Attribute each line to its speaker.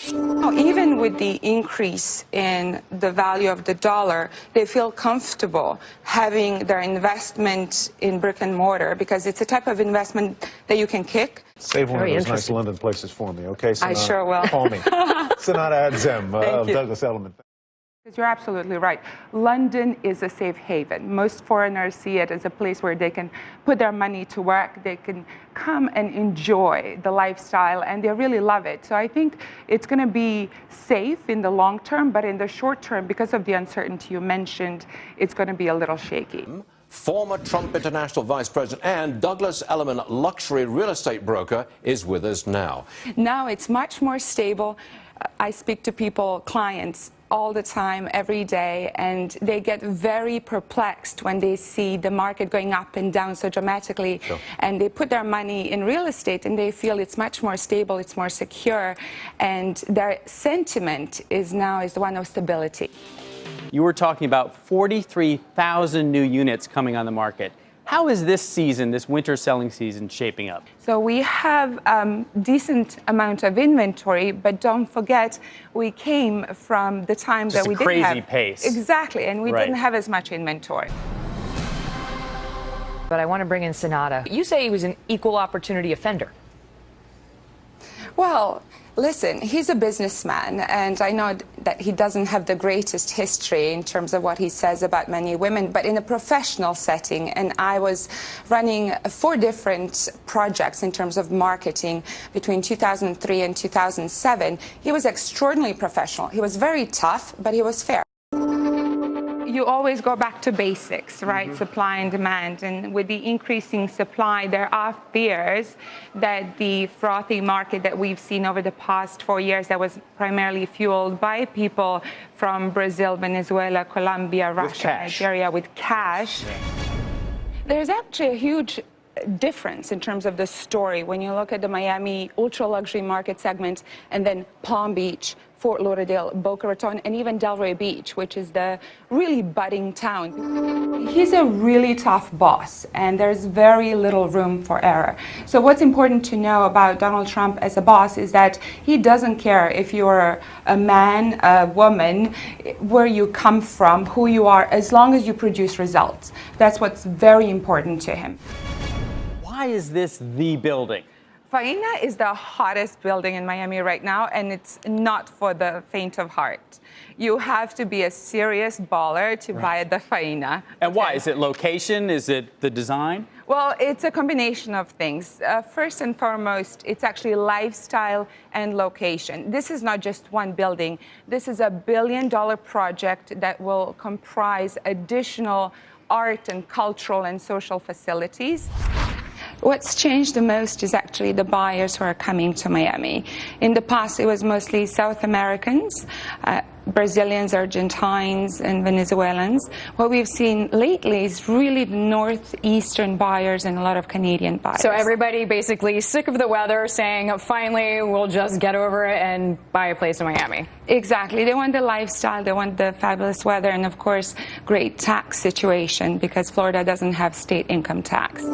Speaker 1: Even with the increase in the value of the dollar, they feel comfortable having their investment in brick and mortar because it's a type of investment that you can kick.
Speaker 2: Save one of those nice London places for me, okay?
Speaker 1: I sure will.
Speaker 2: Call me. Senada Adzem of Douglas Elliman.
Speaker 3: You're absolutely right. London is a safe haven. Most foreigners see it as a place where they can put their money to work, they can come and enjoy the lifestyle, and they really love it. So I think it's going to be safe in the long term, but in the short term, because of the uncertainty you mentioned, it's going to be a little shaky.
Speaker 4: Former Trump International Vice President and Douglas Elliman luxury real estate broker is with us now.
Speaker 1: Now it's much more stable. I speak to people, clients, all the time, every day, and they get very perplexed when they see the market going up and down so dramatically.
Speaker 4: Sure.
Speaker 1: And they put their money in real estate and they feel it's much more stable, it's more secure, and their sentiment is now the one of stability.
Speaker 5: You were talking about 43,000 new units coming on the market. How is this season, this winter selling season, shaping up?
Speaker 3: So we have decent amount of inventory, but don't forget, we came from the time that we didn't have...
Speaker 5: crazy pace.
Speaker 3: Exactly, and we didn't have as much inventory.
Speaker 6: But I want to bring in Senada. You say he was an equal opportunity offender.
Speaker 1: Well, listen, he's a businessman, and I know that he doesn't have the greatest history in terms of what he says about many women, but in a professional setting, and I was running 4 different projects in terms of marketing between 2003 and 2007, he was extraordinarily professional. He was very tough, but he was fair.
Speaker 3: You always go back to basics, right? Supply and demand. And with the increasing supply, there are fears that the frothy market that we've seen over the past 4 years that was primarily fueled by people from Brazil, Venezuela, Colombia, Russia, Nigeria with cash.
Speaker 1: There's actually a huge difference in terms of the story when you look at the Miami ultra-luxury market segment and then Palm Beach, Fort Lauderdale, Boca Raton, and even Delray Beach, which is the really budding town.
Speaker 3: He's a really tough boss, and there's very little room for error. So what's important to know about Donald Trump as a boss is that he doesn't care if you're a man, a woman, where you come from, who you are, as long as you produce results. That's what's very important to him.
Speaker 5: Why is this the building?
Speaker 3: Fina is the hottest building in Miami right now, and it's not for the faint of heart. You have to be a serious baller to buy the Fina.
Speaker 5: And why? Is it location? Is it the design?
Speaker 3: Well, it's a combination of things. First and foremost, it's actually lifestyle and location. This is not just one building. This is a $1 billion project that will comprise additional art and cultural and social facilities.
Speaker 1: What's changed the most is actually the buyers who are coming to Miami. In the past, it was mostly South Americans, Brazilians, Argentines, and Venezuelans. What we've seen lately is really the northeastern buyers and a lot of Canadian buyers.
Speaker 6: So everybody basically sick of the weather, saying finally we'll just get over it and buy a place in Miami.
Speaker 1: Exactly. They want the lifestyle, they want the fabulous weather, and of course, great tax situation because Florida doesn't have state income tax.